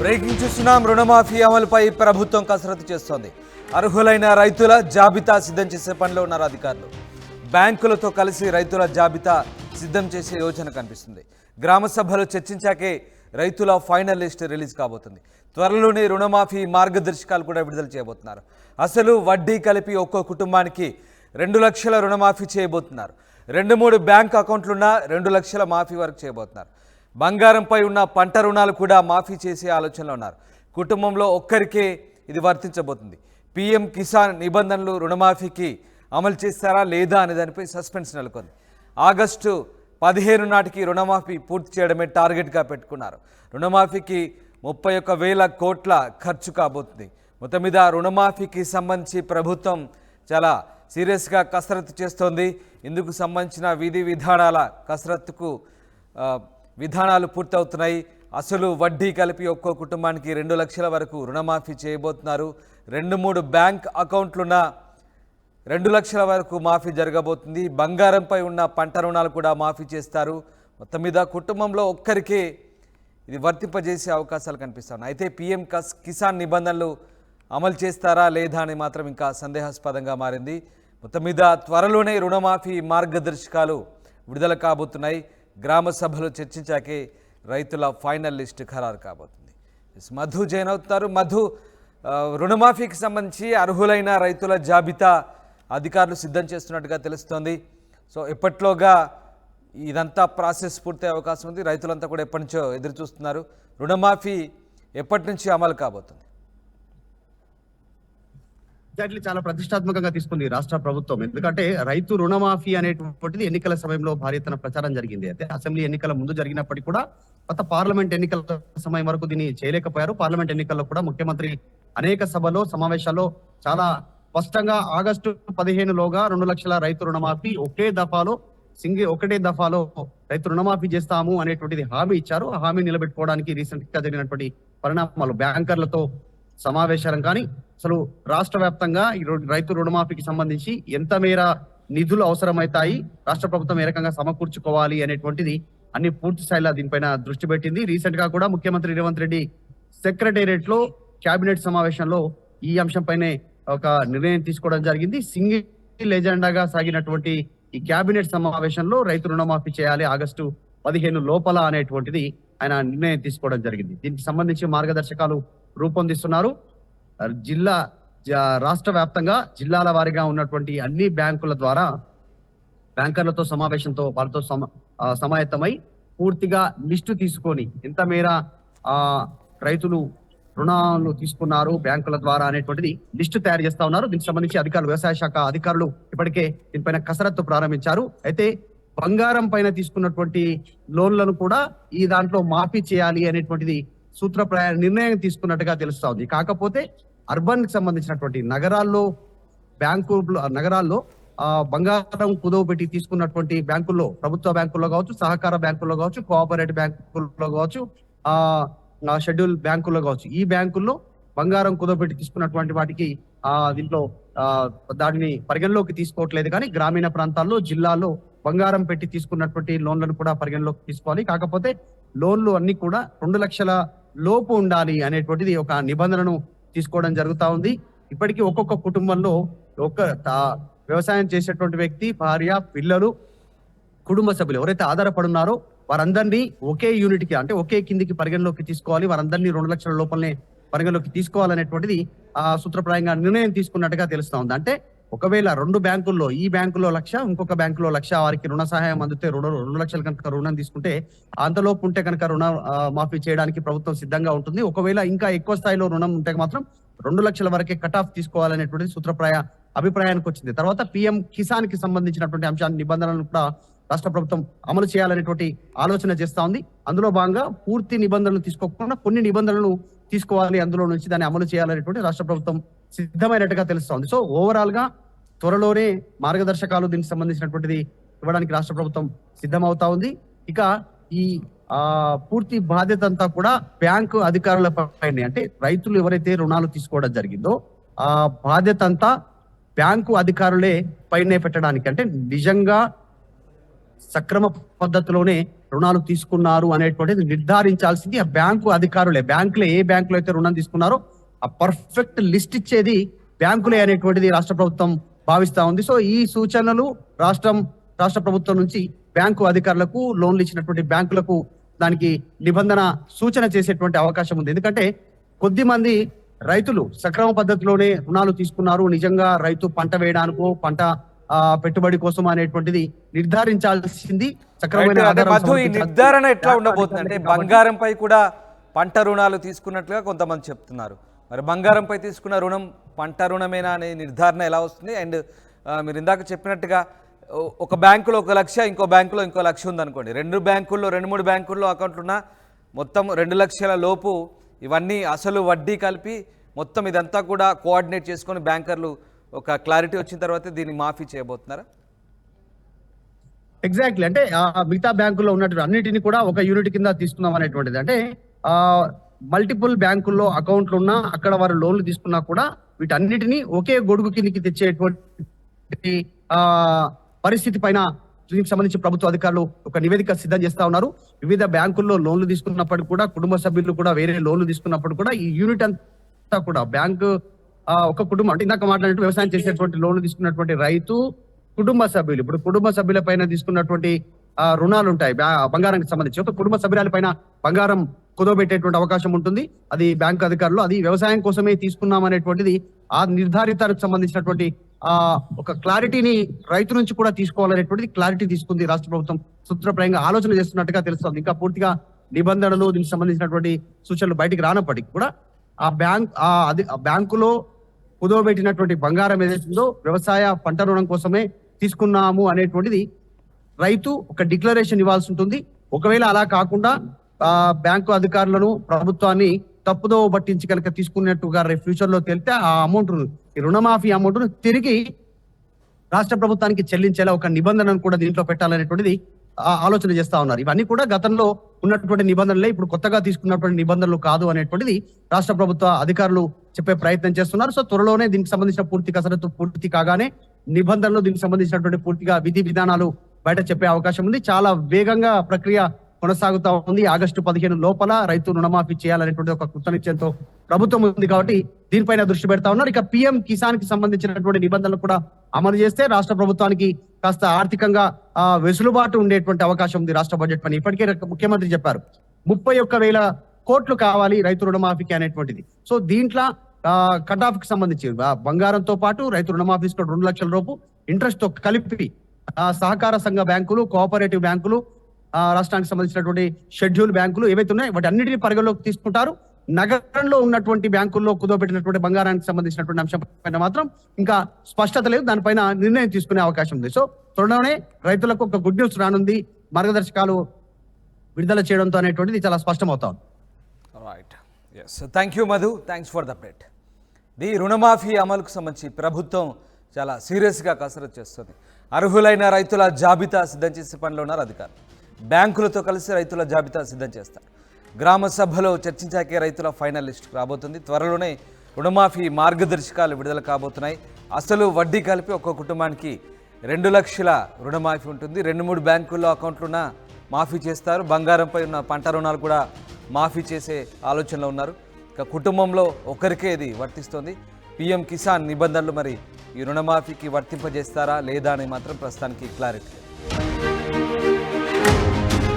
Breaking చూస్తున్నాం. రుణమాఫీ అమలుపై ప్రభుత్వం కసరత్తు చేస్తోంది. అర్హులైన రైతుల జాబితా సిద్ధం చేసే పనిలో ఉన్నారు అధికారులు. బ్యాంకులతో కలిసి రైతుల జాబితా సిద్ధం చేసే యోచన కనిపిస్తుంది. గ్రామ సభలు చర్చించాకే రైతుల ఫైనల్ లిస్ట్ రిలీజ్ కాబోతుంది. త్వరలోనే రుణమాఫీ మార్గదర్శకాలు కూడా విడుదల చేయబోతున్నారు. అసలు వడ్డీ కలిపి ఒక్కో కుటుంబానికి 2 లక్షల రుణమాఫీ చేయబోతున్నారు. 2-3 బ్యాంక్ అకౌంట్లున్న 2 లక్షల మాఫీ వరకు చేయబోతున్నారు. బంగారంపై ఉన్న పంట రుణాలు కూడా మాఫీ చేసే ఆలోచనలో ఉన్నారు. కుటుంబంలో ఒక్కరికే ఇది వర్తించబోతుంది. పీఎం కిసాన్ నిబంధనలు రుణమాఫీకి అమలు చేస్తారా లేదా అనే దానిపై సస్పెన్స్ నెలకొంది. ఆగస్టు 15 నాటికి రుణమాఫీ పూర్తి చేయడమే టార్గెట్గా పెట్టుకున్నారు. రుణమాఫీకి 31,000 కోట్ల ఖర్చు కాబోతుంది. మొత్తం మీద రుణమాఫీకి సంబంధించి ప్రభుత్వం చాలా సీరియస్గా కసరత్తు చేస్తోంది. ఇందుకు సంబంధించిన విధి విధానాల కసరత్తుకు విధానాలు పూర్తవుతున్నాయి. అసలు వడ్డీ కలిపి ఒక్కో కుటుంబానికి 2 లక్షల వరకు రుణమాఫీ చేయబోతున్నారు. 2-3 బ్యాంక్ అకౌంట్లున్న 2 లక్షల వరకు మాఫీ జరగబోతుంది. బంగారంపై ఉన్న పంట రుణాలు కూడా మాఫీ చేస్తారు. మొత్తం మీద కుటుంబంలో ఒక్కరికే ఇది వర్తింపజేసే అవకాశాలు కనిపిస్తున్నాయి. అయితే పీఎం కిసాన్ నిబంధనలు అమలు చేస్తారా లేదా అని మాత్రం ఇంకా సందేహాస్పదంగా మారింది. మొత్తం మీద త్వరలోనే రుణమాఫీ మార్గదర్శకాలు విడుదల కాబోతున్నాయి. గ్రామ సభలు చర్చించాకే రైతుల ఫైనల్ లిస్ట్ ఖరారు కాబోతుంది. మధు జైన్ అవుతున్నారు. మధు, రుణమాఫీకి సంబంధించి అర్హులైన రైతుల జాబితా అధికారులు సిద్ధం చేస్తున్నట్టుగా తెలుస్తోంది. సో ఎప్పట్లోగా ఇదంతా ప్రాసెస్ పూర్తయ్యే అవకాశం ఉంది. రైతులంతా కూడా ఎప్పటి నుంచో ఎదురు చూస్తున్నారు. రుణమాఫీ ఎప్పటి నుంచి అమలు కాబోతుంది? ఎగ్జాక్ట్లీ, చాలా ప్రతిష్టాత్మకంగా తీసుకుంది రాష్ట్ర ప్రభుత్వం. ఎందుకంటే రైతు రుణమాఫీ అనేటువంటిది ఎన్నికల సమయంలో భారీ ఎత్తున ప్రచారం జరిగింది. అయితే అసెంబ్లీ ఎన్నికల ముందు జరిగినప్పటికీ కూడా కొత్త పార్లమెంట్ ఎన్నికల సమయం వరకు దీన్ని చేయలేకపోయారు. పార్లమెంట్ ఎన్నికల్లో కూడా ముఖ్యమంత్రి అనేక సభలో సమావేశాల్లో చాలా స్పష్టంగా ఆగస్టు 15లోగా 2 లక్షల రైతు రుణమాఫీ ఒకటే దఫాలో రైతు రుణమాఫీ చేస్తాము అనేటువంటిది హామీ ఇచ్చారు. ఆ హామీ నిలబెట్టుకోవడానికి రీసెంట్ గా జరిగినటువంటి పరిణామాలు, బ్యాంకర్లతో సమావేశం కానీ అసలు రాష్ట్ర వ్యాప్తంగా ఈ రైతు రుణమాఫీకి సంబంధించి ఎంత మేర నిధులు అవసరమవుతాయి, రాష్ట్ర ప్రభుత్వం ఏ రకంగా సమకూర్చుకోవాలి అనేటువంటిది అన్ని పూర్తి స్థాయిలో దీనిపైన దృష్టి పెట్టింది. రీసెంట్ గా కూడా ముఖ్యమంత్రి రేవంత్ రెడ్డి సెక్రటేరియట్ లో కేబినెట్ సమావేశంలో ఈ అంశంపైనే ఒక నిర్ణయం తీసుకోవడం జరిగింది. సింగిల్ ఎజెండాగా సాగినటువంటి ఈ కేబినెట్ సమావేశంలో రైతు రుణమాఫీ చేయాలి ఆగస్టు 15 లోపల అనేటువంటిది ఆయన నిర్ణయం తీసుకోవడం జరిగింది. దీనికి సంబంధించి మార్గదర్శకాలు రూపొందిస్తున్నారు. రాష్ట్ర వ్యాప్తంగా జిల్లాల వారీగా ఉన్నటువంటి అన్ని బ్యాంకుల ద్వారా బ్యాంకర్లతో సమావేశంతో వాళ్ళతో సమాయత్తమై పూర్తిగా లిస్టు తీసుకొని ఎంత మేర రైతులు రుణాలు తీసుకున్నారు బ్యాంకుల ద్వారా అనేటువంటిది లిస్టు తయారు చేస్తా ఉన్నారు. దీనికి సంబంధించి వ్యవసాయ శాఖ అధికారులు ఇప్పటికే దీనిపైన కసరత్తు ప్రారంభించారు. అయితే బంగారం పైన తీసుకున్నటువంటి లోన్లను కూడా ఈ దాంట్లో మాఫీ చేయాలి అనేటువంటిది సూత్రప్రాయ నిర్ణయం తీసుకున్నట్టుగా తెలుస్తా ఉంది. కాకపోతే అర్బన్ కి సంబంధించినటువంటి నగరాల్లో బంగారం కుదవ పెట్టి తీసుకున్నటువంటి బ్యాంకుల్లో, ప్రభుత్వ బ్యాంకుల్లో కావచ్చు, సహకార బ్యాంకుల్లో కావచ్చు, కోఆపరేటివ్ బ్యాంకుల్లో కావచ్చు, షెడ్యూల్ బ్యాంకుల్లో కావచ్చు, ఈ బ్యాంకుల్లో బంగారం కుదవపెట్టి తీసుకున్నటువంటి వాటికి దీంట్లో దానిని పరిగణలోకి తీసుకోవట్లేదు. కానీ గ్రామీణ ప్రాంతాల్లో, జిల్లాల్లో బంగారం పెట్టి తీసుకున్నటువంటి లోన్లను కూడా పరిగణలోకి తీసుకోవాలి. కాకపోతే లోన్లు అన్ని కూడా 2 లక్షల లోపు ఉండాలి అనేటువంటిది ఒక నిబంధనను తీసుకోవడం జరుగుతా ఉంది. ఇప్పటికీ ఒక్కొక్క కుటుంబంలో వ్యవసాయం చేసేటువంటి వ్యక్తి, భార్య, పిల్లలు, కుటుంబ సభ్యులు ఎవరైతే ఆధారపడున్నారో వారందరినీ ఒకే యూనిట్ కి, అంటే ఒకే కిందికి పరిగణలోకి తీసుకోవాలి. వారందరినీ 2 లక్షల లోపలనే పరిగణలోకి తీసుకోవాలనేటువంటిది సూత్రప్రాయంగా నిర్ణయం తీసుకున్నట్టుగా తెలుస్తా ఉంది. అంటే ఒకవేళ 2 బ్యాంకుల్లో, ఈ బ్యాంకులో 1 లక్ష, ఇంకొక బ్యాంకులో 1 లక్ష వారికి రుణ సహాయం అందితే 2 లక్షలు కనుక రుణం తీసుకుంటే అంతలోపు ఉంటే కనుక రుణ మాఫీ చేయడానికి ప్రభుత్వం సిద్ధంగా ఉంటుంది. ఒకవేళ ఇంకా ఎక్కువ స్థాయిలో రుణం ఉంటే మాత్రం 2 లక్షల వరకే కట్ ఆఫ్ తీసుకోవాలనేటువంటిది సూత్రప్రాయ అభిప్రాయానికి వచ్చింది. తర్వాత పీఎం కిసాన్ కి సంబంధించినటువంటి అంశాన్ని, నిబంధనలను కూడా రాష్ట్ర ప్రభుత్వం అమలు చేయాలనేటువంటి ఆలోచన చేస్తా ఉంది. అందులో భాగంగా పూర్తి నిబంధనలు తీసుకోకుండా కొన్ని నిబంధనలు తీసుకోవాలి, అందులో నుంచి దాన్ని అమలు చేయాలనేటువంటి రాష్ట్ర ప్రభుత్వం సిద్ధమైనట్టుగా తెలుస్తా ఉంది. సో ఓవరాల్ గా త్వరలోనే మార్గదర్శకాలు దీనికి సంబంధించినటువంటిది ఇవ్వడానికి రాష్ట్ర ప్రభుత్వం సిద్ధమవుతా ఉంది. ఇక ఈ పూర్తి బాధ్యత అంతా కూడా బ్యాంకు అధికారుల పైన, అంటే రైతులు ఎవరైతే రుణాలు తీసుకోవడం జరిగిందో ఆ బాధ్యత అంతా బ్యాంకు అధికారులే పైనే పెట్టడానికి, అంటే నిజంగా సక్రమ పద్ధతిలోనే రుణాలు తీసుకున్నారు అనేటువంటిది నిర్ధారించాల్సింది ఆ బ్యాంకు అధికారులే. బ్యాంకులే ఏ బ్యాంకులో అయితే రుణం తీసుకున్నారో ఆ పర్ఫెక్ట్ లిస్ట్ ఇచ్చేది బ్యాంకులే అనేటువంటిది రాష్ట్ర ప్రభుత్వం భావిస్తా ఉంది. సో ఈ సూచనలు రాష్ట్ర ప్రభుత్వం నుంచి బ్యాంకు అధికారులకు, లోన్లు ఇచ్చినటువంటి బ్యాంకులకు దానికి నిబంధన సూచన చేసేటువంటి అవకాశం ఉంది. ఎందుకంటే కొద్ది మంది రైతులు సక్రమ పద్ధతిలోనే రుణాలు తీసుకున్నారు, నిజంగా రైతు పంట వేయడానికో పంట పెట్టుబడి కోసం అనేటువంటిది నిర్ధారించాల్సింది సక్రమమైన ఆధారం మధు, ఈ నిర్ధారణ ఎట్లా ఉండబోతుంది అంటే బంగారంపై కూడా పంట రుణాలు తీసుకున్నట్లుగా కొంతమంది చెప్తున్నారు. మరి బంగారంపై తీసుకున్న రుణం పంట రుణమేనా అనే నిర్ధారణ ఎలా వస్తుంది? అండ్ మీరు ఇందాక చెప్పినట్టుగా ఒక బ్యాంకులో 1 లక్ష, ఇంకో బ్యాంకులో ఇంకో 1 లక్ష ఉందనుకోండి, 2-3 బ్యాంకుల్లో అకౌంట్లు ఉన్న మొత్తం 2 లక్షల లోపు ఇవన్నీ అసలు వడ్డీ కలిపి మొత్తం ఇదంతా కూడా కోఆర్డినేట్ చేసుకొని బ్యాంకర్లు ఒక క్లారిటీ వచ్చిన తర్వాత దీన్ని మాఫీ చేయబోతున్నారా? ఎగ్జాక్ట్లీ. అంటే మిగతా బ్యాంకుల్లో ఉన్నటువంటి అన్నిటిని కూడా ఒక యూనిట్ కింద తీసుకుందాం అనేటువంటిది. అంటే మల్టిపుల్ బ్యాంకుల్లో అకౌంట్లు ఉన్నా, అక్కడ వారు లోన్లు తీసుకున్నా కూడా వీటన్నిటిని ఒకే గొడుగు కిందికి తెచ్చేటువంటి పరిస్థితి పైన దీనికి సంబంధించి ప్రభుత్వ అధికారులు ఒక నివేదిక సిద్ధం చేస్తా ఉన్నారు. వివిధ బ్యాంకుల్లో లోన్లు తీసుకున్నప్పటికీ కూడా, కుటుంబ సభ్యులు కూడా వేరే లోన్లు తీసుకున్నప్పుడు కూడా ఈ యూనిట్ అంతా కూడా బ్యాంకు ఒక కుటుంబం, అంటే ఇందాక మాట్లాడినట్టు వ్యవసాయం చేసేటువంటి లోన్లు తీసుకున్నటువంటి రైతు, కుటుంబ సభ్యులు, ఇప్పుడు కుటుంబ సభ్యుల పైన తీసుకున్నటువంటి రుణాలు ఉంటాయి బంగారానికి సంబంధించి. ఒక కుటుంబ సభ్యుల పైన బంగారం కుదవబెట్టేటువంటి అవకాశం ఉంటుంది. అది బ్యాంకు అధికారులు అది వ్యవసాయం కోసమే తీసుకున్నాం అనేటువంటిది ఆ నిర్ధారితానికి సంబంధించినటువంటి ఒక క్లారిటీని రైతు నుంచి కూడా తీసుకోవాలనేటువంటిది క్లారిటీ తీసుకుంది రాష్ట్ర ప్రభుత్వం. సూత్రప్రాయంగా ఆలోచన చేస్తున్నట్టుగా తెలుస్తుంది. ఇంకా పూర్తిగా నిబంధనలు దీనికి సంబంధించినటువంటి సూచనలు బయటికి రానప్పటికీ కూడా ఆ బ్యాంకులో కుదవబెట్టినటువంటి బంగారం ఏదైతుందో వ్యవసాయ పంట రుణం కోసమే తీసుకున్నాము అనేటువంటిది రైతు ఒక డిక్లరేషన్ ఇవ్వాల్సి ఉంటుంది. ఒకవేళ అలా కాకుండా బ్యాంకు అధికారులను, ప్రభుత్వాన్ని తప్పుదో పట్టించి కనుక తీసుకున్నట్టుగా ఫ్యూచర్ లో తెలితే ఆ అమౌంట్, ఈ రుణమాఫీ అమౌంట్ తిరిగి రాష్ట్ర ప్రభుత్వానికి చెల్లించేలా ఒక నిబంధనను కూడా దీంట్లో పెట్టాలనేటువంటిది ఆలోచన చేస్తా ఉన్నారు. ఇవన్నీ కూడా గతంలో ఉన్నటువంటి నిబంధనలే, ఇప్పుడు కొత్తగా తీసుకున్నటువంటి నిబంధనలు కాదు అనేటువంటిది రాష్ట్ర ప్రభుత్వ అధికారులు చెప్పే ప్రయత్నం చేస్తున్నారు. సో త్వరలోనే దీనికి సంబంధించిన పూర్తి కసరత్తు పూర్తి కాగానే నిబంధనలు, దీనికి సంబంధించినటువంటి పూర్తిగా విధి విధానాలు బయట చెప్పే అవకాశం ఉంది. చాలా వేగంగా ప్రక్రియ కొనసాగుతా ఉంది. ఆగస్టు 15 లోపల రైతు రుణమాఫీ చేయాలనేటువంటి ఒక కృతనిశ్చయంతో ప్రభుత్వం ఉంది కాబట్టి దీనిపైన దృష్టి పెడతా ఉన్నారు. ఇక PM కిసాన్ కి సంబంధించినటువంటి నిబంధనలు కూడా అమలు చేస్తే రాష్ట్ర ప్రభుత్వానికి కాస్త ఆర్థికంగా వెసులుబాటు ఉండేటువంటి అవకాశం ఉంది రాష్ట్ర బడ్జెట్ పైన. ఇప్పటికే ముఖ్యమంత్రి చెప్పారు 31,000 కోట్లు కావాలి రైతు రుణమాఫీకి అనేటువంటిది. సో దీంట్లో కట్ ఆఫ్ కి సంబంధించి బంగారంతో పాటు రైతు రుణమాఫీ 2 లక్షల రూపు ఇంట్రెస్ట్ తో కలిపి సహకార సంఘ బ్యాంకులు, కోఆపరేటివ్ బ్యాంకులు, రాష్ట్రానికి సంబంధించినటువంటి షెడ్యూల్ బ్యాంకులు ఏవైతే ఉన్నాయో వాటి అన్నిటిని పరిగణలోకి తీసుకుంటారు. నగరంలో ఉన్నటువంటి బ్యాంకుల్లో కుదవబెట్టినటువంటి బంగారానికి సంబంధించినటువంటి అంశం పైన మాత్రం ఇంకా స్పష్టత లేదు. దానిపైన నిర్ణయం తీసుకునే అవకాశం ఉంది. సో త్వరలోనే రైతులకు ఒక గుడ్ న్యూస్ రానుంది. మార్గదర్శకాలు విడుదల చేయడంతో అనేటువంటిది చాలా స్పష్టమవుతా ఉంది. Right, yes, thank you Madhu, thanks for the update. ఈ రుణమాఫీ అమలుకు సంబంధించి ప్రభుత్వం చాలా సీరియస్గా కసరత్తు చేస్తుంది. అర్హులైన రైతుల జాబితా సిద్ధం చేసే పనిలో ఉన్నారు అధికారులు. బ్యాంకులతో కలిసి రైతుల జాబితా సిద్ధం చేస్తారు. గ్రామ సభలో చర్చించాకే రైతుల ఫైనల్ లిస్ట్ రాబోతుంది. త్వరలోనే రుణమాఫీ మార్గదర్శకాలు విడుదల కాబోతున్నాయి. అసలు వడ్డీ కలిపి ఒక్కో కుటుంబానికి 2 లక్షల రుణమాఫీ ఉంటుంది. 2-3 బ్యాంకుల్లో అకౌంట్లున్న మాఫీ చేస్తారు. బంగారంపై ఉన్న పంట రుణాలు కూడా మాఫీ చేసే ఆలోచనలో ఉన్నారు. ఇక కుటుంబంలో ఒకరికే ఇది వర్తిస్తుంది. PM కిసాన్ నిబంధనలు మరి ఈ రుణమాఫీకి వర్తింపజేస్తారా లేదా అని మాత్రం ప్రస్తుతానికి క్లారిటీ లేదు.